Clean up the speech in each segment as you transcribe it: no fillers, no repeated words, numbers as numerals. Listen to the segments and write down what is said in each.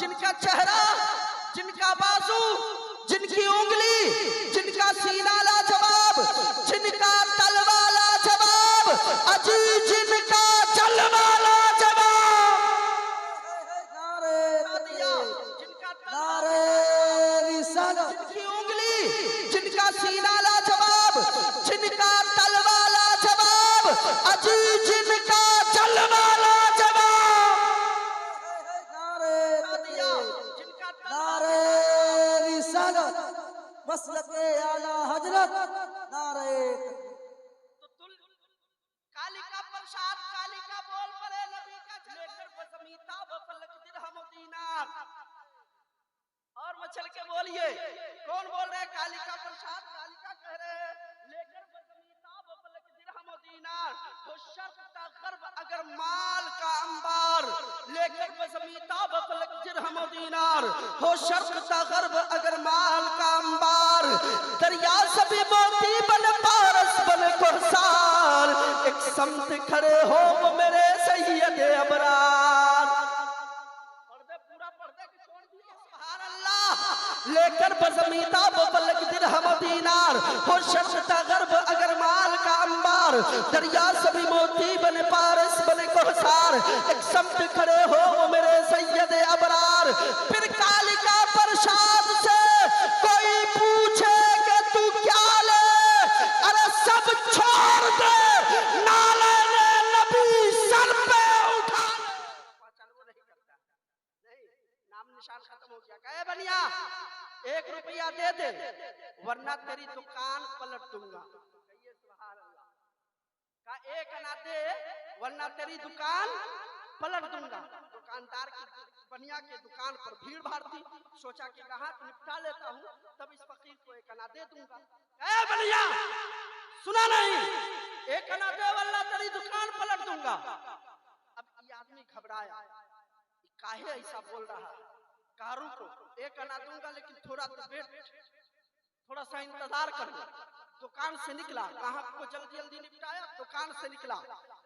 जिनका चेहरा, जिनका बाजू, जिनकी उंगली, जिनका सीना लाजवाब, जिनका तलवा लाजवाब, अजी जिनका जलवा लाजवाब। जिनकी उंगली, जिनका सीना लाजवाब, जिनका तलवा लाजवाब, अजी जिनका जलवा लाजवाब। मसलके आला हजरत नारे। तो तुल कालिका प्रसाद कालिका बोल पड़े नबी का लेकर बसमीता बफलक दिरहम दीनार। और मचल के बोलिए कौन बोल रहे हैं? कालिका प्रसाद कालिका कह रहे हैं लेकर बसमीता बफलक दिरहम दीनार। हो शर्फ ता गर्ब अगर माल का अंबार, लेकर बसमीता बफलक दिरहम दीनार। हो शर्फ ता गर्ब अगर माल का अंबार, दरिया सभी मोती बन पारस बन कोसार। एक समत खड़े हो वो मेरे सैयद अबरार। पर्दे पूरा पर्दे की छोड़ दिए सुभान अल्लाह। लेकर बज़मीता बफलक दिरहम दीनार, हो शर्ता गर्ब अगर माल का अंबार, दरिया सभी मोती बन पारस बन कोसार। एक समत खड़े हो वो मेरे सैयद अबरार। फिर कालिका प्रसाद से कोई पूछे कि तू क्या ले, अरे सब छोड़ दे, नाले ने नबी सर पे उठा ले। पहचान वो नहीं करता, नहीं नाम निशान खत्म हो गया। कहे बनिया 1 रुपया दे दे वरना तेरी दुकान पलट दूंगा। कहिए सुभान अल्लाह। का 1 आना दे वरना तेरी दुकान पलट दूंगा। दुकानदार की बनिया के दुकान पर भीड़ भाड़ थी, सोचा कि ग्राहक निपटा लेता हूँ तब इस फकीर को 1 आना दे दूंगा। ए बनिया सुना नहीं, 1 आना दे वरना तेरी दुकान पलट दूंगा। अब ये आदमी घबराया, काहे ऐसा बोल रहा है? कारू को 1 आना दूंगा लेकिन थोड़ा तो वेट, थोड़ा सा इंतजार कर लो। दुकान से निकला, ग्राहक को जल्दी जल्दी निपटाया, दुकान से निकला,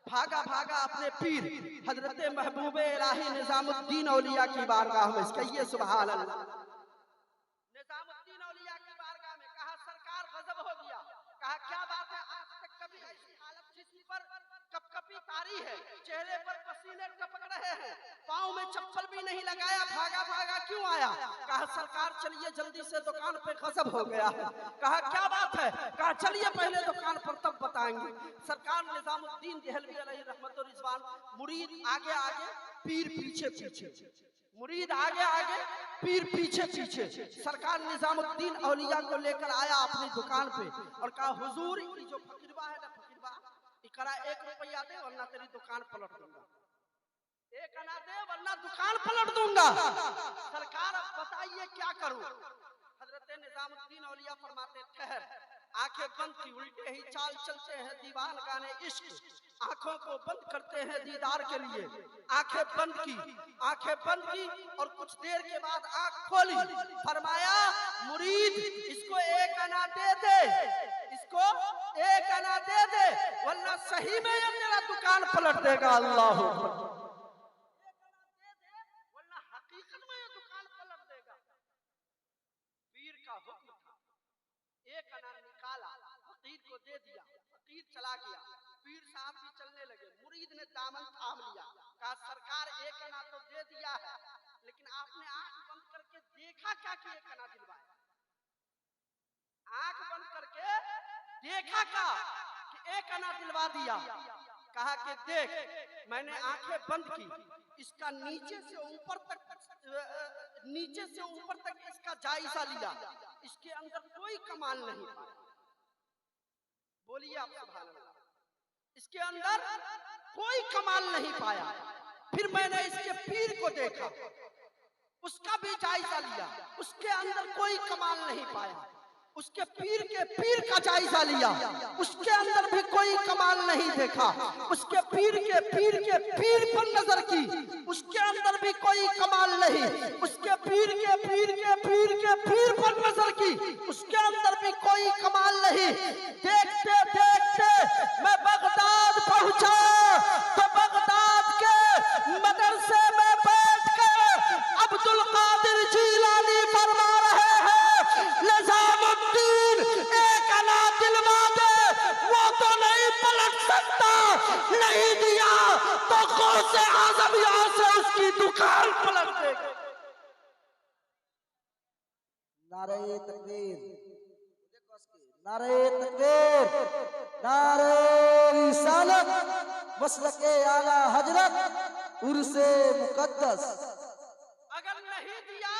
भागा भागा अपने पीर हजरत महबूबे इलाही निजामुद्दीन औलिया की बारगाह में। कहिए सुभान अल्लाह। निजामुद्दीन औलिया की बारगाह में कहा सरकार गजब हो गया। कहा क्या बात है, आज तक कभी ऐसी हालत जिसम पर कपकपी तारी है, चेहरे पर पसीने टपक रहे हैं, पाँव में चप्पल भी नहीं लगाया, भागा भागा क्यों आया? कहा सरकार चलिए जल्दी से दुकान पे गजब हो गया है। कहा क्या बात है? कहा चलिए पहले दुकान पर तब बताएंगे। सरकार निजामुद्दीन देहलवी अलैहि रहमत व रिजवान, मुरीद आगे आगे पीर पीछे पीछे, मुरीद आगे आगे पीर पीछे पीछे। सरकार निजामुद्दीन औलिया को लेकर आया अपनी दुकान पे और कहा हुजूर ये जो फकीरबा है ना, फकीरबा इकरा 1 रुपया दे वरना तेरी दुकान पलट दूंगा। 1 आना दे वरना दुकान पलट दूंगा। सरकार अब बताइए क्या करूं? हजरत निजामुद्दीन औलिया फरमाते ठहर, आंखें बंद की उल्टे ही चाल चलते हैं दीवान गाने इश्क, आंखों को बंद करते हैं दीदार के लिए। आंखें बंद की, आंखें बंद की और कुछ देर के बाद आंख खोली, फरमाया मुरीद इसको 1 आना दे दे, इसको 1 आना दे दे वरना सही में ये तेरा दुकान पलट देगा। अल्लाह वरना हकीकत में ये दुकान पलट देगा। पीर का हुक्म था, 1 आना निकाला, फकीर को दे दिया, फकीर चला गया। पीर साहब भी चलने लगे, मुरीद ने दामन थाम लिया, कहा सरकार 1 आना तो दे दिया है लेकिन आपने आंख बंद करके देखा क्या कि 1 आना दिलवाया? आंख बंद करके देखा क्या कि 1 आना दिलवा दिया? कहा कि देख मैंने आंखें बंद की, इसका नीचे से ऊपर तक इसका जायजा लिया, इसके अंदर कोई कमाल नहीं पाया। बोलिए आप सुभान अल्लाह। इसके अंदर कोई कमाल नहीं पाया। फिर मैंने इसके पीर को देखा, उसका भी जायजा लिया, उसके अंदर कोई कमाल नहीं पाया। उसके पीर के पीर का जायजा लिया, उसके अंदर भी कोई कमाल नहीं देखा। उसके पीर के पीर पर नजर की, उसके अंदर भी कोई कमाल नहीं। उसके पीर के पीर पर नजर की, उसके अंदर भी कोई कमाल नहीं। देखते देखते मैं बगदाद पहुंचा तो बगदाद के मदरसे में बैठ कर अब्दुल नहीं दिया तो गौसे आजम यहाँ से उसकी दुकान पलट देगा। नारे तकबीर, नारे तकबीर, नारे रिसालत, मसलके आला हजरत, उर्से मुकद्दस। अगर नहीं दिया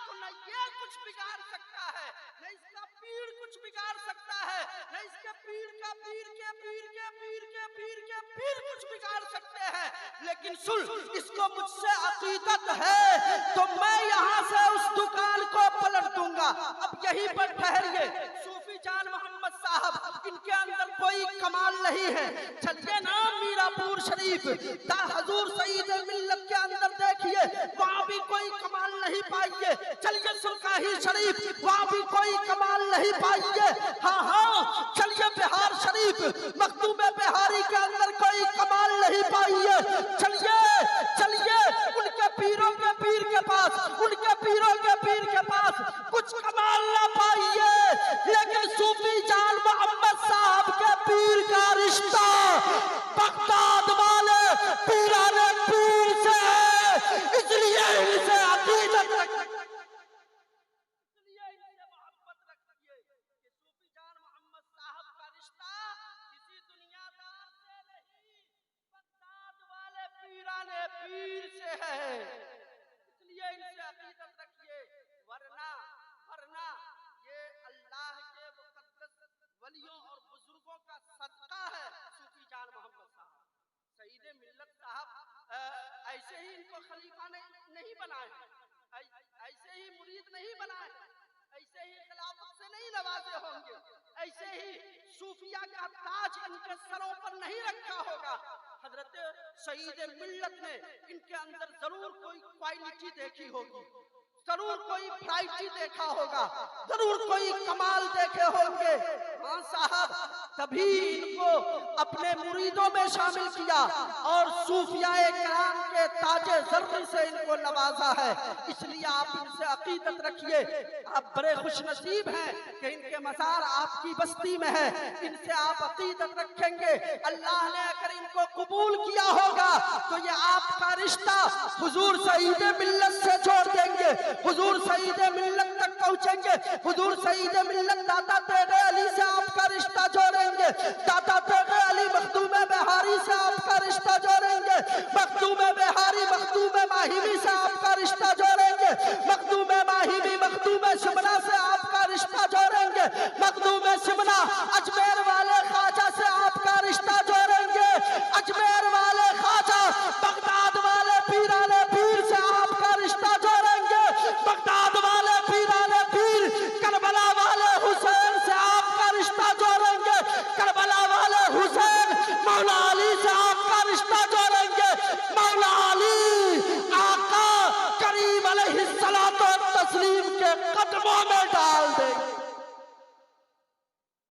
तो न ये कुछ बिगाड़ सकता है, न इसका पीर कुछ बिगाड़ सकता है, न इसके पीर का पीर के पीर के पीर के पीर के पीर कुछ बिगाड़ सकते हैं। लेकिन सुन, इसको मुझसे अकीदत है तो मैं यहाँ से उस दुकान को पलट दूंगा। अब यहीं पर ठहरिए सूफी जान मोहम्मद साहब, इनके अंदर कोई कमाल नहीं है। चलिए ना मीरापुर शरीफ दा हजूर सईद मिल्लत के अंदर देखिए, वहाँ भी कोई कमाल नहीं पाइए। चलिए सुरकाही शरीफ, वहाँ भी कोई कमाल नहीं पाइए। हाँ हाँ, चलिए बिहार शरीफ, मखदूम बिहारी के अंदर कोई कमाल नहीं पाइए। चलिए चलिए उनके पीरों के पीर के पास, उनके पीरों के पीर के पास कुछ कमाल ना पाइए। लेकिन सूफी जान मोहम्मद साहब के पीर का रिश्ता बगदाद वाले पीराने पीर से है, इसलिए इनसे अकीदत रखिए, इसलिए इनसे मोहब्बत रखिए कि सूफी जान मोहम्मद साहब का रिश्ता किसी दुनियादार से नहीं, बगदाद वाले पीराने पीर से है, इसलिए इनसे अकीदत रखिए। वरना वरना ये अल्लाह के मुकद्दस वलियों और बुजुर्गों का सदका है। सूफी जान मोहम्मद साहब, सईद मिल्लत साहब ऐसे ही इनको खलीफा नहीं बनाए, ऐसे ही मुरीद नहीं बनाए, ऐसे ही खिलाफत से नहीं नवाजे होंगे, ऐसे ही सूफिया का ताज इनके सरों पर नहीं रखा होगा। हजरत सईद मिल्लत ने इनके अंदर जरूर कोई क्वालिटी देखी होगी, जरूर कोई वैरायटी देखा होगा, जरूर कोई कमाल देखे होंगे। हाँ साहब, तभी इनको अपने मुरीदों में शामिल किया और सूफियाए कराम के ताजे ज़र्र से इनको नवाजा है। इसलिए आप इनसे अकीदत रखिए। आप बड़े खुशनसीब हैं कि इनके मज़ार आपकी बस्ती में है, इनसे आप अकीदत रखेंगे। अल्लाह ने अगर इनको कबूल किया होगा तो ये आपका रिश्ता हुजूर सईद मिल्लत से जोड़ देंगे, हुजूर सईद मिल्लत तक पहुंचेंगे। हुजूर सईद मिल्लत दाता तेरे अली से आपका रिश्ता जोड़ेंगे, दाता तेरे अली मखदूम बिहारी से आपका रिश्ता जोड़ेंगे, मखदूम बिहारी मखदूम माहिमी से आपका रिश्ता जोड़ेंगे, मखदूम माहिमी मखदूम सुमना